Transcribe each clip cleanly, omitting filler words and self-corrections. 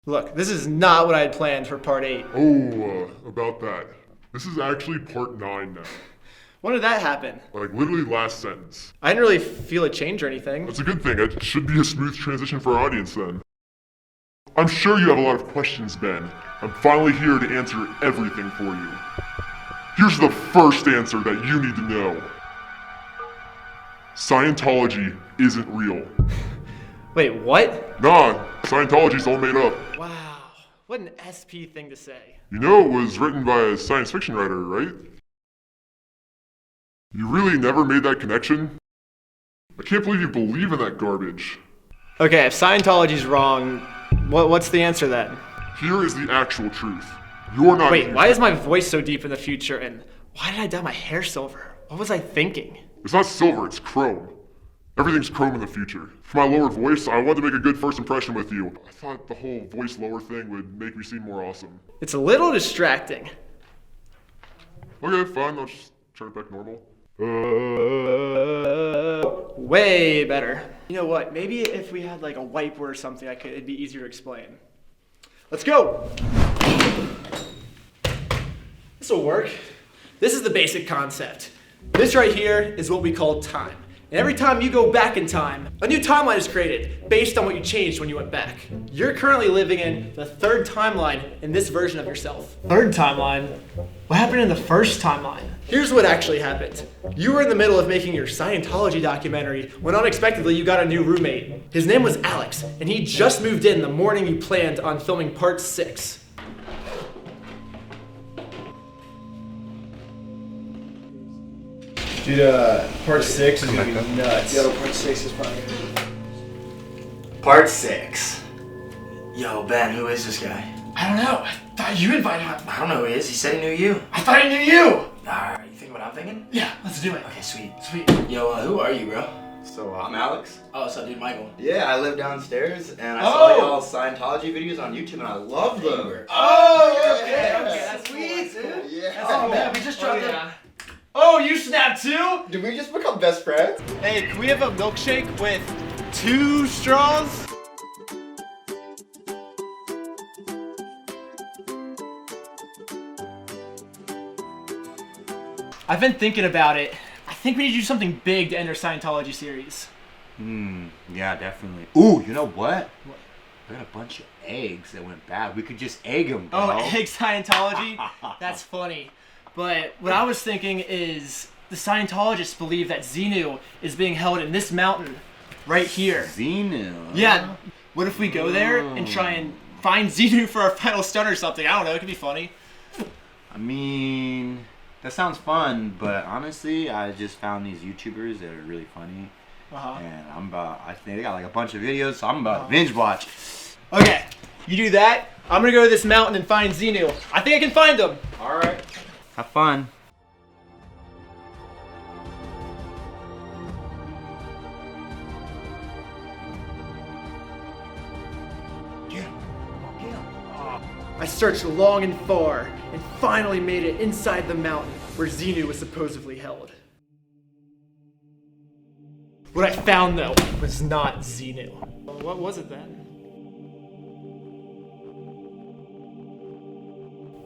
Look, this is not what I had planned for part 8. About that. This is actually part 9 now. When did that happen? Like, literally last sentence. I didn't really feel a change or anything. That's a good thing. It should be a smooth transition for our audience then. I'm sure you have a lot of questions, Ben. I'm finally here to answer everything for you. Here's the first answer that you need to know. Scientology isn't real. Wait, what? Nah, Scientology's all made up. Wow, what an SP thing to say. You know it was written by a science fiction writer, right? You really never made that connection? I can't believe you believe in that garbage. Okay, if Scientology's wrong, what's the answer then? Here is the actual truth. You're not. Wait, why is my voice so deep in the future, and why did I dye my hair silver? What was I thinking? It's not silver, it's chrome. Everything's chrome in the future. For my lowered voice, I wanted to make a good first impression with you. I thought the whole voice lower thing would make me seem more awesome. It's a little distracting. Okay, fine, I'll just turn it back normal. Way better. You know what, maybe if we had like a whiteboard or something, it'd be easier to explain. Let's go! This'll work. This is the basic concept. This right here is what we call time. And every time you go back in time, a new timeline is created based on what you changed when you went back. You're currently living in the third timeline in this version of yourself. Third timeline? What happened in the first timeline? Here's what actually happened. You were in the middle of making your Scientology documentary when unexpectedly you got a new roommate. His name was Alex, and he just moved in the morning you planned on filming part 6. Dude, part 6 is gonna be nuts. Yo, part 6 is probably gonna be... Part 6. Yo, Ben, who is this guy? I don't know. I thought you invited him. I don't know who he is. He said he knew you. I thought I knew you. Alright, you think what I'm thinking? Yeah, let's do it. Okay, sweet. Sweet. Yo, who are you, bro? So, I'm Alex. Oh, what's up, dude? Michael. Yeah, I live downstairs, and I saw y'all's Scientology videos on YouTube, and I love them. Oh, yeah. okay, that's sweet, dude. Yeah. Oh, man, we just dropped it. Oh, you snapped too? Did we just become best friends? Hey, can we have a milkshake with 2 straws? I've been thinking about it. I think we need to do something big to end our Scientology series. Yeah, definitely. Ooh, you know what? I got a bunch of eggs that went bad. We could just egg them, bro. Oh, egg Scientology? That's funny. But what I was thinking is the Scientologists believe that Xenu is being held in this mountain right here. Xenu? Yeah. What if we go there and try and find Xenu for our final stunt or something? I don't know. It could be funny. I mean, that sounds fun, but honestly, I just found these YouTubers that are really funny. And I think they got like a bunch of videos, so I'm about to binge watch. Okay, you do that. I'm gonna go to this mountain and find Xenu. I think I can find him. All right. Have fun. Get him. Come on, get him. I searched long and far and finally made it inside the mountain where Xenu was supposedly held. What I found though was not Xenu. What was it then?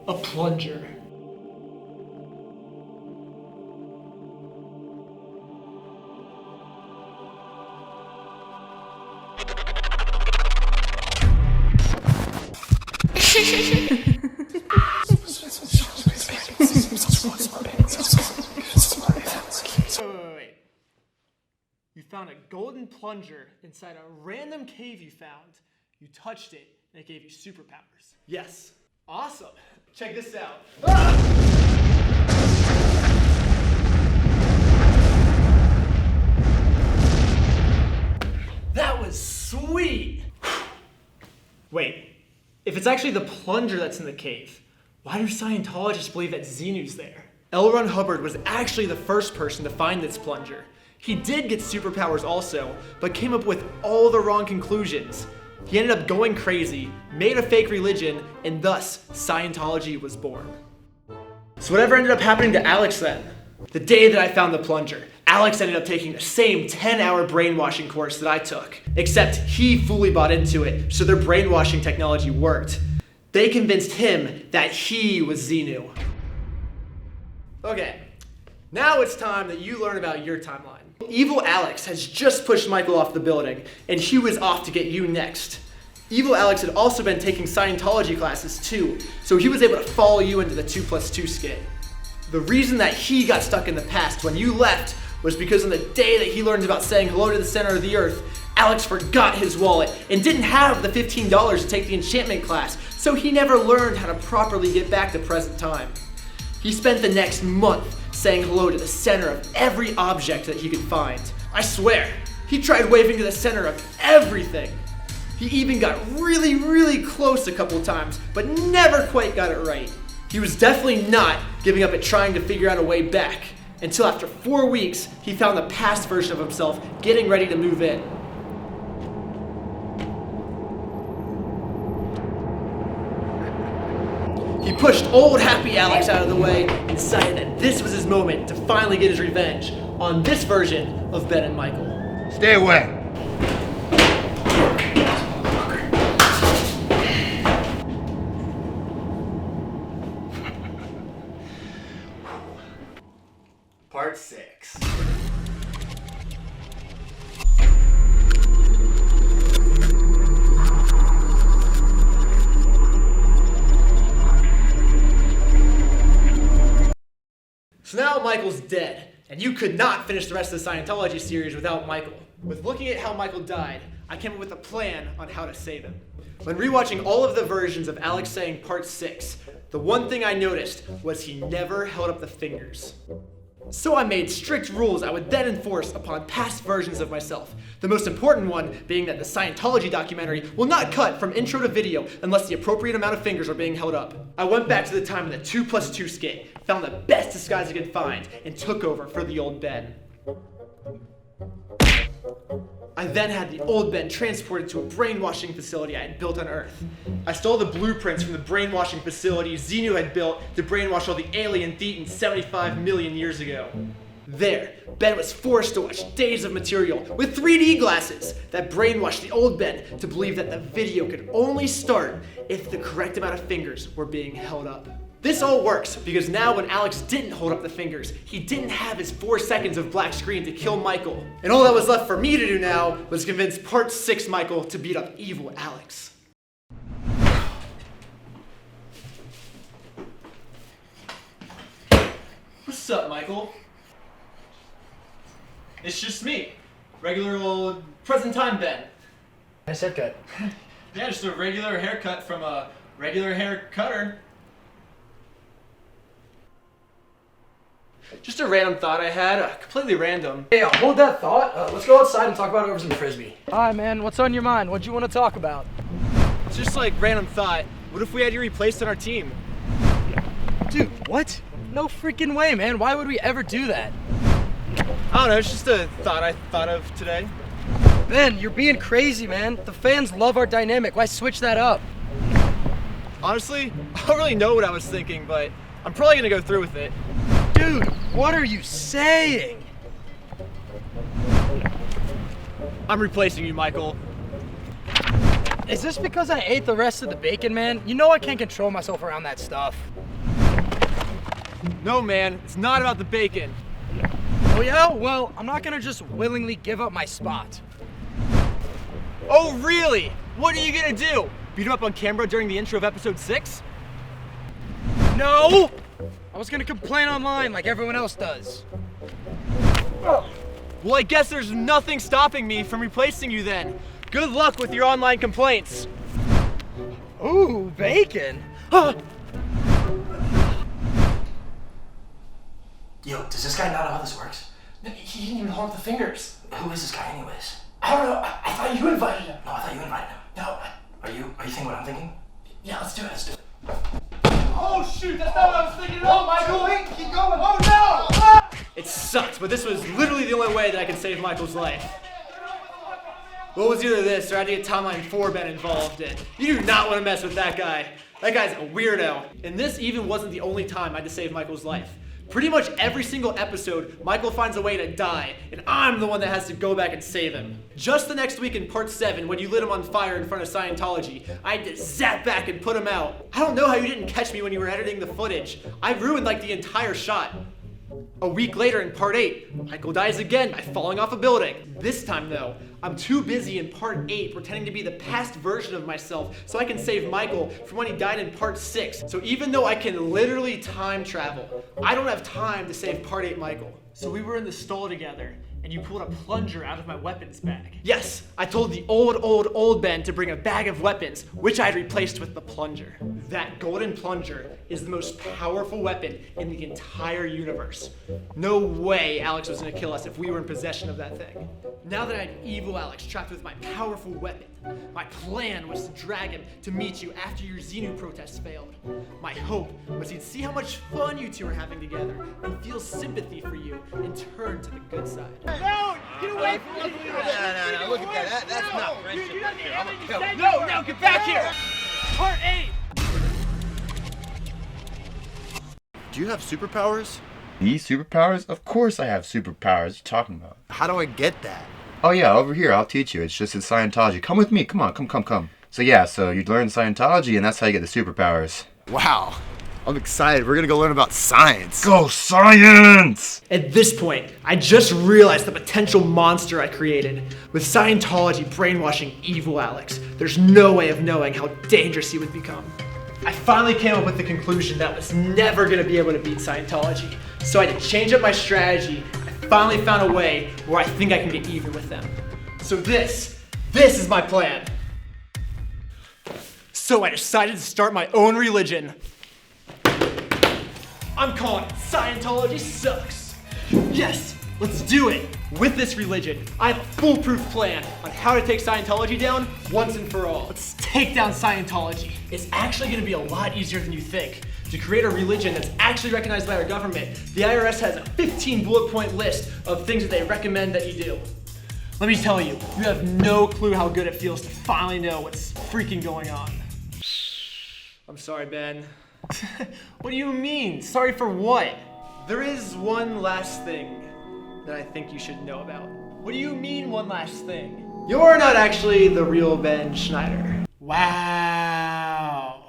A plunger. Wait. You found a golden plunger inside a random cave you found. You touched it, and it gave you superpowers. Yes. Awesome. Check this out. That was sweet. Wait. If it's actually the plunger that's in the cave, why do Scientologists believe that Xenu's there? L. Ron Hubbard was actually the first person to find this plunger. He did get superpowers also, but came up with all the wrong conclusions. He ended up going crazy, made a fake religion, and thus Scientology was born. So whatever ended up happening to Alex then? The day that I found the plunger, Alex ended up taking the same 10-hour brainwashing course that I took, except he fully bought into it, so their brainwashing technology worked. They convinced him that he was Xenu. Okay, now it's time that you learn about your timeline. Evil Alex has just pushed Michael off the building, and he was off to get you next. Evil Alex had also been taking Scientology classes too, so he was able to follow you into the 2+2 skit. The reason that he got stuck in the past when you left was because on the day that he learned about saying hello to the center of the earth, Alex forgot his wallet and didn't have the $15 to take the enchantment class, so he never learned how to properly get back to present time. He spent the next month saying hello to the center of every object that he could find. I swear, he tried waving to the center of everything. He even got really close a couple times, but never quite got it right. He was definitely not giving up at trying to figure out a way back, until after 4 weeks, he found the past version of himself getting ready to move in. He pushed old happy Alex out of the way and decided that this was his moment to finally get his revenge on this version of Ben and Michael. Stay away. Part 6. So now Michael's dead, and you could not finish the rest of the Scientology series without Michael. With looking at how Michael died, I came up with a plan on how to save him. When rewatching all of the versions of Alex saying part 6, the one thing I noticed was he never held up the fingers. So I made strict rules I would then enforce upon past versions of myself. The most important one being that the Scientology documentary will not cut from intro to video unless the appropriate amount of fingers are being held up. I went back to the time of the 2+2 skit, found the best disguise I could find, and took over for the old Ben. I then had the old Ben transported to a brainwashing facility I had built on Earth. I stole the blueprints from the brainwashing facility Xenu had built to brainwash all the alien Thetans 75 million years ago. There, Ben was forced to watch days of material with 3D glasses that brainwashed the old Ben to believe that the video could only start if the correct amount of fingers were being held up. This all works because now when Alex didn't hold up the fingers, he didn't have his 4 seconds of black screen to kill Michael. And all that was left for me to do now was convince part 6 Michael to beat up evil Alex. What's up, Michael? It's just me. Regular old present time Ben. Nice haircut. Yeah, just a regular haircut from a regular hair cutter. Just a random thought I had, completely random. Hey, hold that thought. Let's go outside and talk about it over some frisbee. Hi, man. What's on your mind? What do you want to talk about? It's just like random thought. What if we had you replaced on our team? Dude, what? No freaking way, man. Why would we ever do that? I don't know, it's just a thought I thought of today. Ben, you're being crazy, man. The fans love our dynamic. Why switch that up? Honestly, I don't really know what I was thinking, but I'm probably gonna go through with it. Dude, what are you saying? I'm replacing you, Michael. Is this because I ate the rest of the bacon, man? You know I can't control myself around that stuff. No, man, it's not about the bacon. Oh yeah? Well, I'm not gonna just willingly give up my spot. Oh, really? What are you gonna do? Beat him up on camera during the intro of episode 6? No! I was gonna complain online like everyone else does. Well, I guess there's nothing stopping me from replacing you then. Good luck with your online complaints. Ooh, bacon. Yo, does this guy not know how this works? He didn't even hold up the fingers. Who is this guy anyways? I don't know, I thought you invited him. No, I thought you invited him. No, Are you thinking what I'm thinking? yeah, let's do it. Let's do it. Oh shoot, that's not what I was thinking at all, Michael! Wait, keep going! Oh no! Ah! It sucks, but this was literally the only way that I could save Michael's life. Well, it was either this or I had to get Timeline 4 Ben involved in. You do not want to mess with that guy. That guy's a weirdo. And this even wasn't the only time I had to save Michael's life. Pretty much every single episode, Michael finds a way to die, and I'm the one that has to go back and save him. Just the next week in part 7, when you lit him on fire in front of Scientology, I had to zap back and put him out. I don't know how you didn't catch me when you were editing the footage. I ruined like the entire shot. A week later in part 8, Michael dies again by falling off a building. This time though, I'm too busy in part 8 pretending to be the past version of myself so I can save Michael from when he died in part 6. So even though I can literally time travel, I don't have time to save part 8 Michael. So we were in the stall together, and you pulled a plunger out of my weapons bag. Yes, I told the old Ben to bring a bag of weapons, which I had replaced with the plunger. That golden plunger is the most powerful weapon in the entire universe. No way Alex was gonna kill us if we were in possession of that thing. Now that I had evil Alex trapped with my powerful weapon, my plan was to drag him to meet you after your Xenu protests failed. My hope was he'd see how much fun you two were having together and feel sympathy for you and turn to the good side. No! Get away from me! No, look at that. That's not friendship right here. I'm gonna kill you. No, get back here! Part 8! Do you have superpowers? These superpowers? Of course I have superpowers. What are you talking about? How do I get that? Oh yeah, over here, I'll teach you. It's just in Scientology. Come with me, come on, come. So yeah, so you learn Scientology and that's how you get the superpowers. Wow. I'm excited. We're gonna go learn about science. Go science! At this point, I just realized the potential monster I created. With Scientology brainwashing evil Alex, there's no way of knowing how dangerous he would become. I finally came up with the conclusion that I was never gonna be able to beat Scientology, so I had to change up my strategy. I finally found a way where I think I can get even with them. So this is my plan. So I decided to start my own religion. I'm calling it Scientology Sucks. Yes, let's do it. With this religion, I have a foolproof plan on how to take Scientology down once and for all. Let's take down Scientology. It's actually gonna be a lot easier than you think. To create a religion that's actually recognized by our government, the IRS has a 15 bullet point list of things that they recommend that you do. Let me tell you, you have no clue how good it feels to finally know what's freaking going on. I'm sorry, Ben. What do you mean? Sorry for what? There is one last thing that I think you should know about. What do you mean, one last thing? You're not actually the real Ben Schneider. Wow.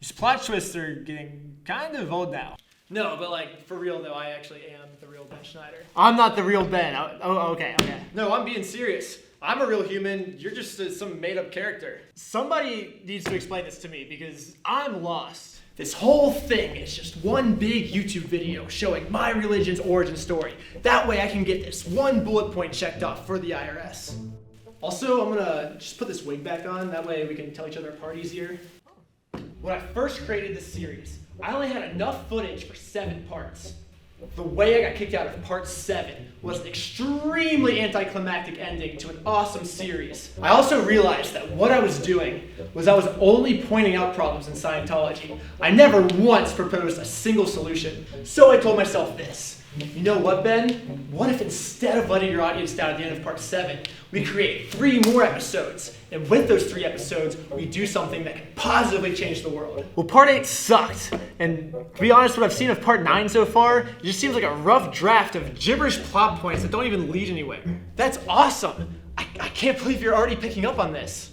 These plot twists are getting kind of old now. No, but like, for real though, I actually am the real Ben Schneider. I'm not the real Ben. Oh, okay. No, I'm being serious. I'm a real human. You're just some made-up character. Somebody needs to explain this to me because I'm lost. This whole thing is just one big YouTube video showing my religion's origin story. That way I can get this one bullet point checked off for the IRS. Also, I'm gonna just put this wig back on. That way we can tell each other apart easier. When I first created this series, I only had enough footage for 7 parts. The way I got kicked out of part 7 was an extremely anticlimactic ending to an awesome series. I also realized that what I was doing was I was only pointing out problems in Scientology. I never once proposed a single solution. So I told myself this. You know what, Ben? What if instead of letting your audience down at the end of part 7, we create 3 more episodes? And with those 3 episodes, we do something that can positively change the world. Well, part 8 sucked. And to be honest, what I've seen of part 9 so far, it just seems like a rough draft of gibberish plot points that don't even lead anywhere. That's awesome. I can't believe you're already picking up on this.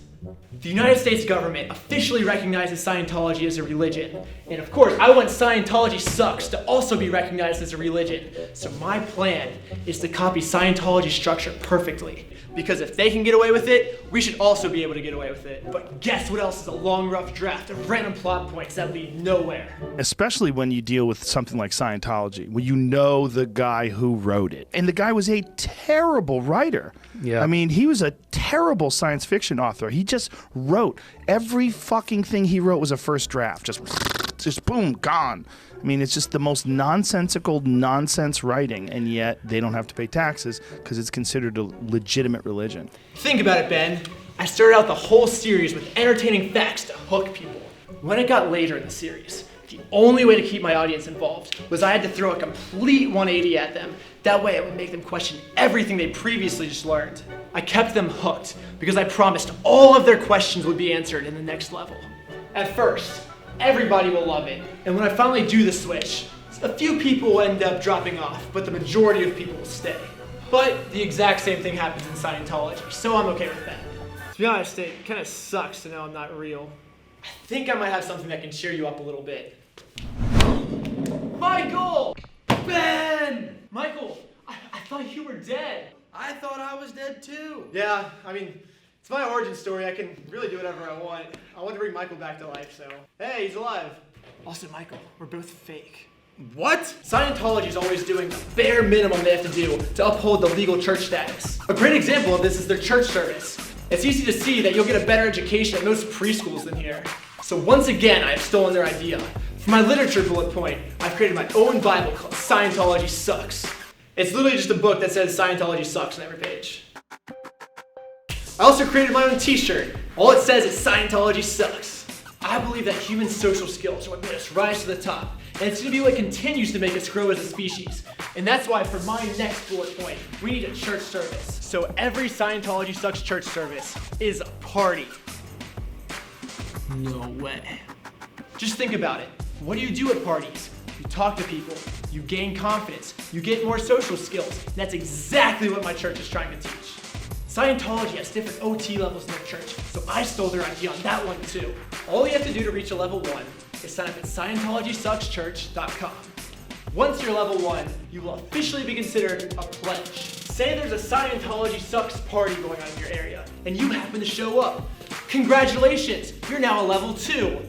The United States government officially recognizes Scientology as a religion. And of course, I want Scientology Sucks to also be recognized as a religion. So my plan is to copy Scientology's structure perfectly. Because if they can get away with it, we should also be able to get away with it. But guess what else is a long, rough draft of random plot points that lead nowhere? Especially when you deal with something like Scientology, when you know the guy who wrote it. And the guy was a terrible writer. Yeah. I mean, he was a terrible science fiction author. He just wrote. Every fucking thing he wrote was a first draft. Just boom, gone. I mean, it's just the most nonsensical nonsense writing, and yet they don't have to pay taxes because it's considered a legitimate religion. Think about it, Ben. I started out the whole series with entertaining facts to hook people. When it got later in the series, the only way to keep my audience involved was I had to throw a complete 180 at them. That way it would make them question everything they previously just learned. I kept them hooked because I promised all of their questions would be answered in the next level. At first, everybody will love it, and when I finally do the switch, A few people will end up dropping off, but the majority of people will stay. But the exact same thing happens in Scientology, so I'm okay with that. To be honest, it kind of sucks to know I'm not real. I think I might have something that can cheer you up a little bit. Michael! Ben! Michael, I thought you were dead. I thought I was dead too. Yeah, I mean, it's my origin story. I can really do whatever I want. I want to bring Michael back to life, so. Hey, he's alive. Also, Michael, we're both fake. What? Scientology is always doing the bare minimum they have to do to uphold the legal church status. A great example of this is their church service. It's easy to see that you'll get a better education at most preschools than here. So once again, I have stolen their idea. For my literature bullet point, I've created my own Bible called Scientology Sucks. It's literally just a book that says Scientology sucks on every page. I also created my own t-shirt. All it says is Scientology sucks. I believe that human social skills are what made us rise to the top, and it's going to be what continues to make us grow as a species. And that's why for my next bullet point, we need a church service. So every Scientology Sucks church service is a party. No way. Just think about it. What do you do at parties? You talk to people, you gain confidence, you get more social skills. And that's exactly what my church is trying to teach. Scientology has different OT levels in their church, so I stole their idea on that one too. All you have to do to reach a level 1 is sign up at ScientologySucksChurch.com. Once you're level 1, you will officially be considered a pledge. Say there's a Scientology Sucks party going on in your area, and you happen to show up. Congratulations, you're now a level 2,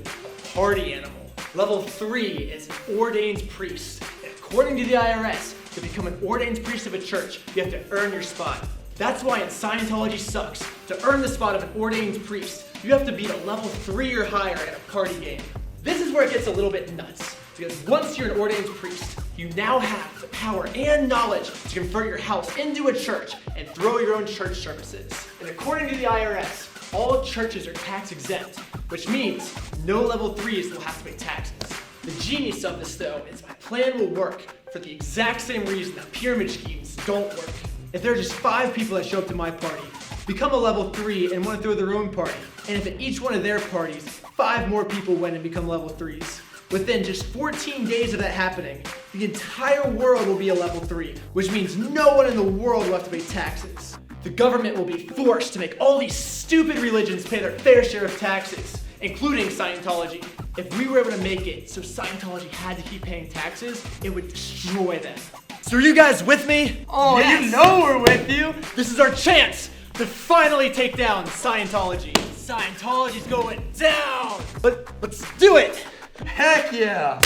party animal. Level 3 is an ordained priest. And according to the IRS, to become an ordained priest of a church, you have to earn your spot. That's why in Scientology Sucks, to earn the spot of an ordained priest, you have to beat a level 3 or higher at a party game. This is where it gets a little bit nuts, because once you're an ordained priest, you now have the power and knowledge to convert your house into a church and throw your own church services. And according to the IRS, all churches are tax-exempt, which means no level 3s will have to pay taxes. The genius of this, though, is my plan will work for the exact same reason that pyramid schemes don't work. If there are just 5 people that show up to my party, become a level 3 and want to throw their own party, and if at each one of their parties, 5 more people went and become level 3s. Within just 14 days of that happening, the entire world will be a level 3, which means no one in the world will have to pay taxes. The government will be forced to make all these stupid religions pay their fair share of taxes, including Scientology. If we were able to make it so Scientology had to keep paying taxes, it would destroy them. So are you guys with me? Oh, Yes. You know we're with you. This is our chance to finally take down Scientology. Scientology's going down. Let's do it. Heck yeah.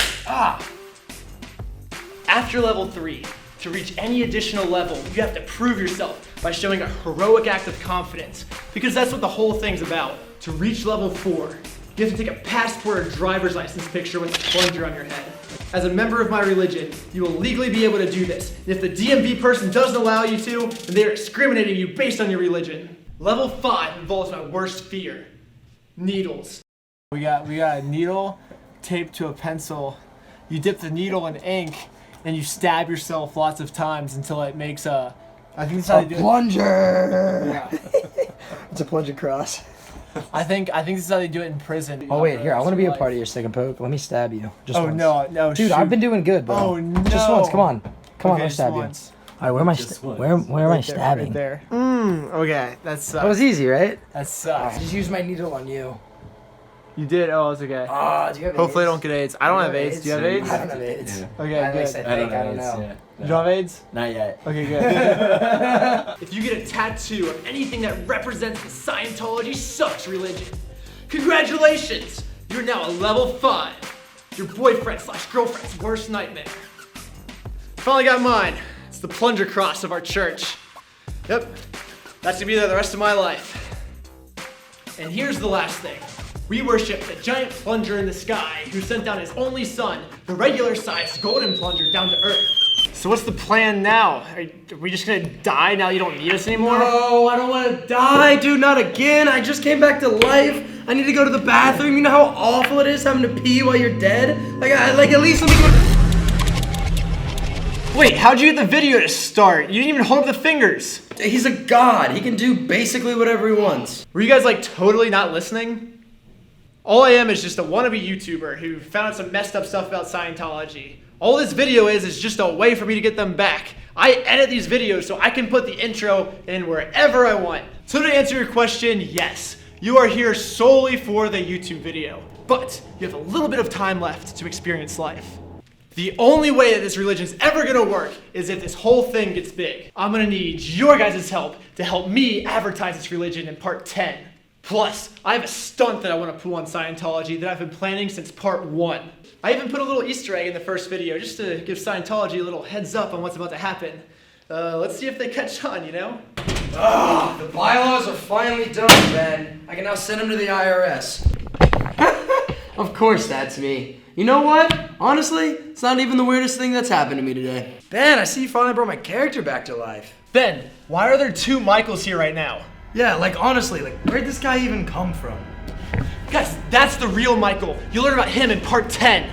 After level 3, to reach any additional level, you have to prove yourself by showing a heroic act of confidence, because that's what the whole thing's about. To reach level 4, you have to take a passport or driver's license picture with a plunger on your head. As a member of my religion, you will legally be able to do this. And if the DMV person doesn't allow you to, then they are discriminating you based on your religion. Level 5 involves my worst fear, needles. We got a needle taped to a pencil. You dip the needle in ink and you stab yourself lots of times until it makes a, I think that's how they do it. Plunger. Yeah. It's a plunger cross. I think this is how they do it in prison. Oh wait, here, I want to be a part of your second poke. Let me stab you. Just Oh once. no, Dude, shoot. I've been doing good, bro. Oh no. Just once, come on. Come on, Okay, I'll just stab once. you. Alright, where am I where am I stabbing? Right there. Okay, that sucks. That was easy, right? That sucks. Just use my needle on you. You did? Oh, it's okay. Do you have Hopefully I AIDS? don't get AIDS. I don't have AIDS. Do you have AIDS? I don't have AIDS. Okay, I good. said fake, I don't know. You don't have AIDS? Not yet. Okay, good. If you get a tattoo of anything that represents the Scientology Sucks religion, congratulations! You're now a level 5. Your boyfriend/girlfriend's worst nightmare. Finally got mine. It's the plunger cross of our church. Yep, that's gonna be there the rest of my life. And here's the last thing. We worship the giant plunger in the sky who sent down his only son, the regular-sized golden plunger, down to Earth. So what's the plan now? Are we just gonna die now you don't need us anymore? No, I don't want to die, dude. Not again. I just came back to life. I need to go to the bathroom. You know how awful it is having to pee while you're dead? Like at least let me go. Wait, how'd you get the video to start? You didn't even hold up the fingers. He's a god. He can do basically whatever he wants. Were you guys like totally not listening? All I am is just a wannabe YouTuber who found out some messed up stuff about Scientology. All this video is just a way for me to get them back. I edit these videos so I can put the intro in wherever I want. So to answer your question, yes, you are here solely for the YouTube video. But you have a little bit of time left to experience life. The only way that this religion is ever gonna work is if this whole thing gets big. I'm gonna need your guys' help to help me advertise this religion in part 10. Plus, I have a stunt that I want to pull on Scientology that I've been planning since part 1. I even put a little Easter egg in the first video just to give Scientology a little heads up on what's about to happen. Let's see if they catch on, you know? Ah, the bylaws are finally done, Ben. I can now send them to the IRS. Of course that's me. You know what? Honestly, it's not even the weirdest thing that's happened to me today. Ben, I see you finally brought my character back to life. Ben, why are there 2 Michaels here right now? Yeah, like honestly, like where'd this guy even come from? Guys, that's the real Michael. You'll learn about him in part 10.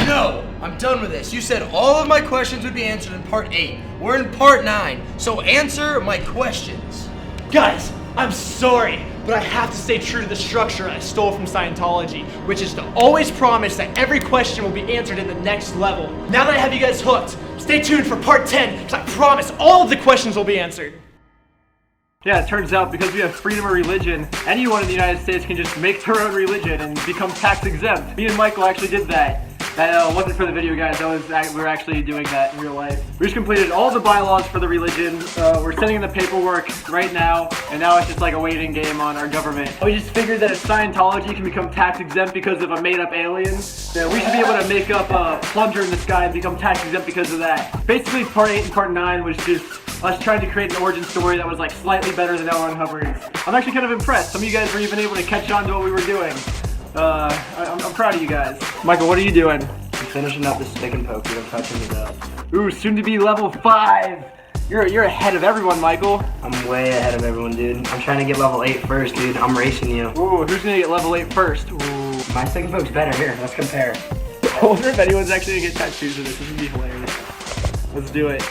No, I'm done with this. You said all of my questions would be answered in part 8. We're in part 9, so answer my questions. Guys, I'm sorry, but I have to stay true to the structure I stole from Scientology, which is to always promise that every question will be answered in the next level. Now that I have you guys hooked, stay tuned for part 10, because I promise all of the questions will be answered. Yeah, it turns out because we have freedom of religion, anyone in the United States can just make their own religion and become tax exempt. Me and Michael actually did that. That wasn't for the video, guys. We were actually doing that in real life. We just completed all the bylaws for the religion. We're sending in the paperwork right now, and now it's just like a waiting game on our government. We just figured that if Scientology can become tax exempt because of a made-up alien, then we should be able to make up a plunger in the sky and become tax exempt because of that. Basically, part 8 and part 9 was just us trying to create an origin story that was like slightly better than L. Ron Hubbard's. I'm actually kind of impressed. Some of you guys were even able to catch on to what we were doing. I'm proud of you guys. Michael, what are you doing? I'm finishing up this stick and poke. I'm touching it up. Ooh, soon to be level 5. You're ahead of everyone, Michael. I'm way ahead of everyone, dude. I'm trying to get level 8 first, dude. I'm racing you. Ooh, who's gonna get level 8 first? Ooh. My stick and poke's better. Here, let's compare. I wonder if anyone's actually gonna get tattoos of this. This would be hilarious. Let's do it.